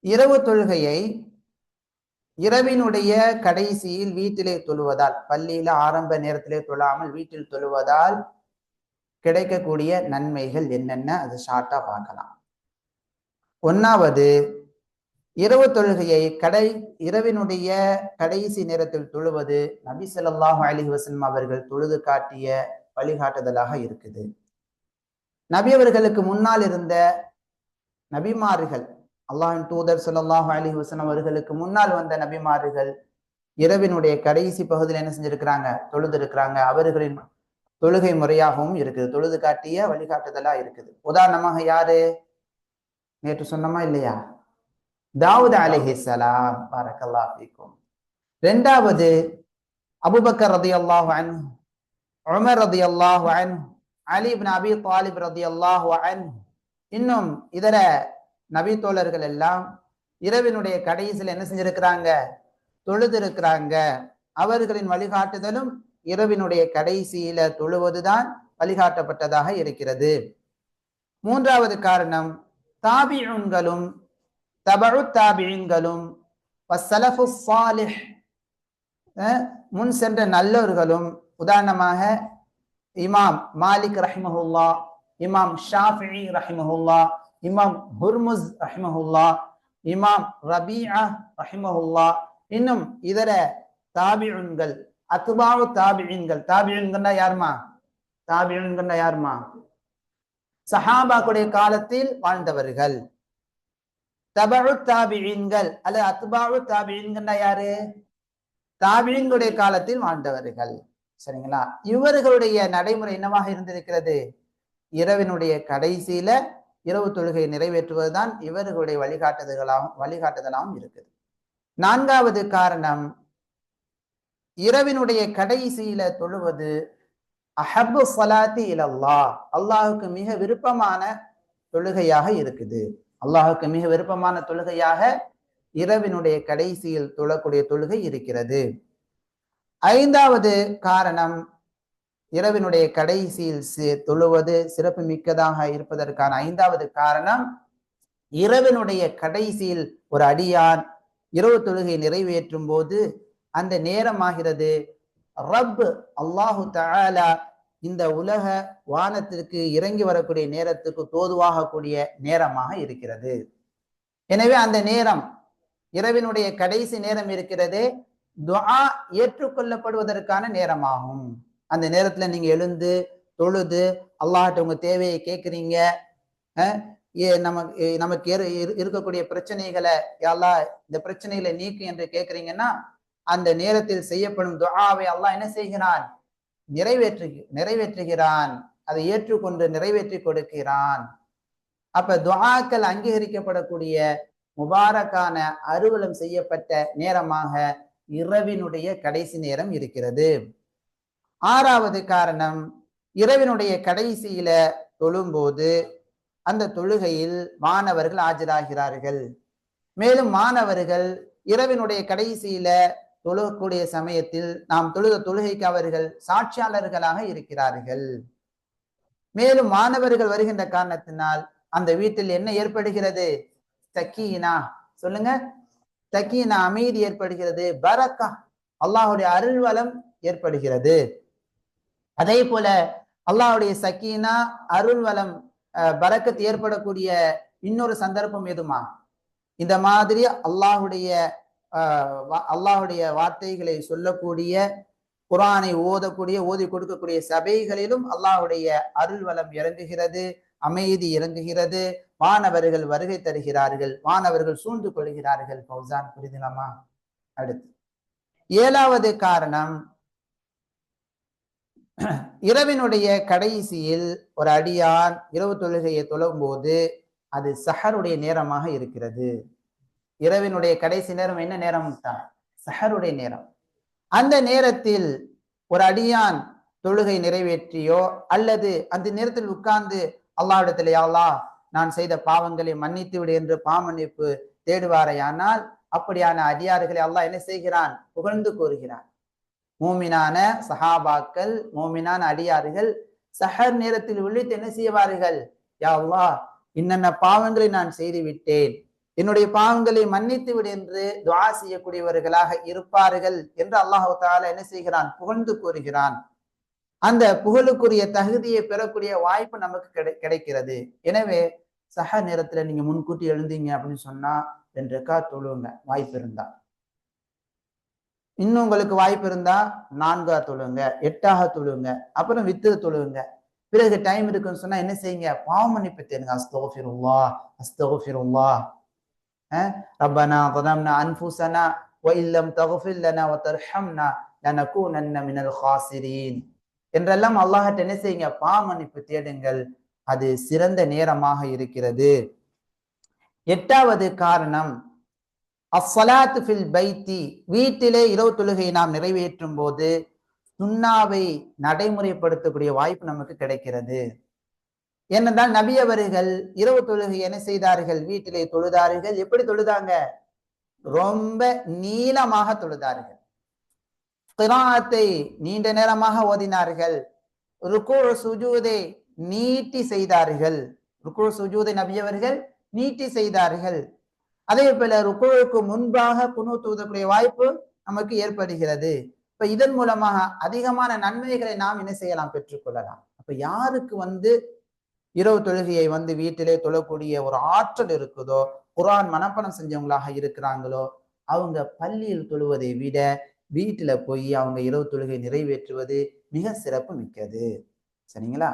இரவு தொழுகையை இரவினுடைய கடைசியில் வீட்டிலே தொழுவதால், பள்ளியில ஆரம்ப நேரத்திலே தொழாமல் வீட்டில் தொழுவதால் கிடைக்கக்கூடிய நன்மைகள் என்னென்ன, அது ஷார்ட்டா பார்க்கலாம். ஒன்னாவது, இரவு தொழுகையை இரவினுடைய கடைசி நேரத்தில் தொழுவது நபி ஸல்லல்லாஹு அலைஹி வஸல்லம் அவர்கள் தொழுது காட்டிய வழிகாட்டுதலாக இருக்குது. நபி அவர்களுக்கு முன்னால் இருந்த நபிமார்கள், அல்லாஹ்வின் தூதர் ஸல்லல்லாஹு அலைஹி வஸல்லம் அவர்களுக்கு முன்னால் வந்த நபிமார்கள் இரவினுடைய கடைசி பகுதியில் என்ன செஞ்சிருக்கிறாங்க, தொழுது இருக்கிறாங்க. அவர்களின் தொழுகை முறையாகவும் இருக்குது, தொழுது காட்டிய வழிகாட்டுதலா இருக்குது. உதாரணமாக யாரு, நேற்று சொன்னமா இல்லையா, தாவூத் அலைஹிஸ்ஸலாம். பரக்கல்லாஹு ஃபீக்கும். இரண்டாவது அபூபக்கர் ரலியல்லாஹு அன்ஹு, உமர் ரலியல்லாஹு அன்ஹு, அலி இப்னு அபி தாலிப் ரலியல்லாஹு அன்ஹு, இன்னும் இதர நபி தோழர்கள் எல்லாம் இரவினுடைய கடைசியில் என்ன செஞ்சிருக்கிறாங்க, தொழுது இருக்கிறாங்க. அவர்களின் வழிகாட்டுதலும் இரவினுடைய கடைசியில தொழுவதுதான் வழிகாட்டப்பட்டதாக இருக்கிறது. மூன்றாவது காரணம், தாபிஊன்களும் தபஉ தாபிஈன்களும் வஸ்ஸலஃபு ஸாலிஹ், முன் சென்ற நல்லவர்களும், உதாரணமாக இமாம் மாலிக் ரஹிமஹுல்லா, இமாம் ஷாஃபிஈ ரஹிமஹுல்லா, இமாம் ஹுர்முஸ் ரஹிமஹுல்லா, இமாம் ரபீஆ ரஹிமஹுல்லா, இன்னும் இதர தாபிஊன்கள், அத்பாஉ தாபிஈன்கள். தாபிஈன்கள்னா யாருமா, தாபிஈன்கள்னா யாருமா, சஹாபாக்குடைய காலத்தில் வாழ்ந்தவர்கள். தபஉ தாபிஈன்கள் அல்லது அத்பாஉ தாபிஈன்கள்னா யாரு, தாபிஈன்களுடைய காலத்தில் வாழ்ந்தவர்கள். சரிங்களா? இவர்களுடைய நடைமுறை என்னவாக இருந்திருக்கிறது, இரவினுடைய கடைசியில இரவு தொழுகை நிறைவேற்றுவதுதான் இவர்களுடைய வழிகாட்டுதலாகவும் இருக்குது. நான்காவது காரணம், இரவினுடைய கடைசியில தொழுவது அஹப்பு ஸலாத்தி இலல்லாஹ், அல்லாஹுக்கு மிக விருப்பமான தொழுகையாக இருக்குது. அல்லாஹுக்கு மிக விருப்பமான தொழுகையாக இரவினுடைய கடைசியில் தொழக்கூடிய தொழுகை இருக்கிறது. ஐந்தாவது காரணம், இரவினுடைய கடைசியில் தொழுவது சிறப்பு மிக்கதாக இருப்பதற்கான ஐந்தாவது காரணம், இரவினுடைய கடைசியில் ஒரு அடியான் இரவு தொழுகை நிறைவேற்றும் போது அந்த நேரமாகிறது ரப் அல்லாஹு தஆலா இந்த உலக வானத்திற்கு இறங்கி வரக்கூடிய நேரத்துக்கு தோதுவாகக்கூடிய நேரமாக இருக்கிறது. எனவே அந்த நேரம், இரவினுடைய கடைசி நேரம் இருக்கிறதே, துஆ ஏற்றுக்கொள்ளப்படுவதற்கான நேரமாகும். அந்த நேரத்துல நீங்க எழுந்து தொழுது அல்லாஹ்ட்ட உங்க தேவையை கேட்குறீங்க. நமக்கு இருக்கக்கூடிய பிரச்சனைகளை, யா அல்லாஹ் இந்த பிரச்சனைகளை நீக்கு என்று கேட்குறீங்கன்னா, அந்த நேரத்தில் செய்யப்படும் துஆவை அல்லாஹ் என்ன செய்கிறான், நிறைவேற்றுகிறான். அதை ஏற்றுக்கொண்டு நிறைவேற்றி கொடுக்கிறான். அப்ப துஆக்கள் அங்கீகரிக்கப்படக்கூடிய முபாரக்கான அருவலம் செய்யப்பட்ட நேரமாக இரவினுடைய கடைசி நேரம் இருக்கிறது. ஆறாவது காரணம், இரவினுடைய கடைசியில தொழும்போது அந்த தொழுகையில் மாணவர்கள் ஆஜராகிறார்கள். மேலும் மாணவர்கள் இரவினுடைய கடைசியில தொழுகக்கூடிய சமயத்தில் நாம் தொழுத தொழுகைக்கு அவர்கள் சாட்சியாளர்களாக இருக்கிறார்கள். மேலும் மாணவர்கள் வருகின்ற காரணத்தினால் அந்த வீட்டில் என்ன ஏற்படுகிறது, தக்கீனா, சொல்லுங்க, தக்கீனா, அமைதி ஏற்படுகிறது. பரக்கா, அல்லாஹுடைய அருள்வளம் ஏற்படுகிறது. அதே போல அல்லாஹுடைய சக்கீனா, அருள்வளம், பரக்கத் ஏற்படக்கூடிய இன்னொரு சந்தர்ப்பம் எதுமா, இந்த மாதிரி அல்லாஹுடைய வார்த்தைகளை சொல்லக்கூடிய, குர்ஆனை ஓதி கொடுக்கக்கூடிய சபைகளிலும் அல்லாஹுடைய அருள்வளம் இறங்குகிறது, அமைதி இறங்குகிறது. மாணவர்கள் வருகை தருகிறார்கள், மாணவர்கள் சூழ்ந்து கொள்கிறார்கள். ஃபௌசான், புரியுதுலாமா? அடுத்து ஏழாவது காரணம், இரவினுடைய கடைசியில் ஒரு அடியான் இரவு தொழுகையை தொழும் போது அது சஹருடைய நேரமாக இருக்கிறது. இரவினுடைய கடைசி நேரம் என்ன நேரம் தான், சஹருடைய நேரம். அந்த நேரத்தில் ஒரு அடியான் தொழுகை நிறைவேற்றியோ அல்லது அந்த நேரத்தில் உட்கார்ந்து அல்லாஹ்விடத்தில், யா அல்லாஹ் நான் செய்த பாவங்களை மன்னித்து விடு என்று பாவமன்னிப்பு தேடுவாரையானால், அப்படியான அடியார்களை அல்லாஹ் என்ன செய்கிறான், புகழ்ந்து கூறுகிறான். மூமினான சஹாபாக்கள், மூமினான அடியார்கள் சஹர் நேரத்தில் விழித்து என்ன செய்வார்கள், யா அல்லாஹ் இன்னென்ன பாவங்களை நான் செய்து விட்டேன், என்னுடைய பாவங்களை மன்னித்து விடு என்று துஆ செய்யக்கூடியவர்களாக இருப்பார்கள் என்று அல்லாஹு தஆலா என்ன செய்கிறான், புகழ்ந்து கூறுகிறான். அந்த புகழுக்குரிய தகுதியை பெறக்கூடிய வாய்ப்பு நமக்கு கிடைக்கிறது. எனவே சஹர் நேரத்துல நீங்க முன்கூட்டி எழுந்தீங்க அப்படின்னு சொன்னா 2 ரக்காத் தொழுவுங்க வாய்ப்பு இருந்தா. இன்னும் உங்களுக்கு வாய்ப்பு இருந்தா 4 தொழுவுங்க, 8 தொழுவுங்க, அப்புறம் வித்ரு தொழுவுங்க. பிறகு டைம் இருக்குன்னு சொன்னா என்ன செய்யுங்க, பாவ மன்னிப்பு தேடுங்க. அஸ்தக்ஃபிருல்லாஹ் அஸ்தக்ஃபிருல்லாஹ் ரப்பனா ظلمنا أنفسنا وإن لم تغفر لنا وترحمنا لنكونن من الخاسرين என்றெல்லாம் அல்லாஹ்ட்ட என்ன செய்யுங்க, பாவ மன்னிப்பு தேடுங்கள். அது சிறந்த நேரமாக இருக்கிறது. 8வது காரணம் அஸ்ஸலாத்து ஃபில் பைத்தி, வீட்டிலே இரவு தொழுகையை நாம் நிறைவேற்றும் போது சுன்னாவை நடைமுறைப்படுத்தக்கூடிய வாய்ப்பு நமக்கு கிடைக்கிறது. ஏனென்றால் நபி அவர்கள் இரவு தொழுகை என்ன செய்தார்கள், வீட்டிலே தொழுதார்கள். எப்படி தொழுதாங்க, ரொம்ப நீளமாக தொழுதார்கள். கிராஅத்தை நீண்ட நேரமாக ஓதினார்கள். ருக்கு சுஜூதை நீட்டி செய்தார்கள். ருக்கு சுஜூதை நபி அவர்கள் நீட்டி செய்தார்கள். அதே போல ருக்குவுக்கு முன்பாக குனூத் ஓதக்கூடிய வாய்ப்பு நமக்கு ஏற்படுகிறது. இப்ப இதன் மூலமாக அதிகமான நன்மைகளை நாம் என்ன செய்யலாம், பெற்றுக்கொள்ளலாம். அப்ப யாருக்கு இரவு தொழுகையை வீட்டிலே தொழக்கூடிய ஒரு ஆற்றல் இருக்குதோ, குர்ஆன் மனப்பாடம் செஞ்சவங்களாக இருக்கிறாங்களோ, அவங்க பள்ளியில் தொழுவதை விட வீட்டுல போய் அவங்க இரவு தொழுகை நிறைவேற்றுவது மிக சிறப்பு மிக்கது. சரிங்களா?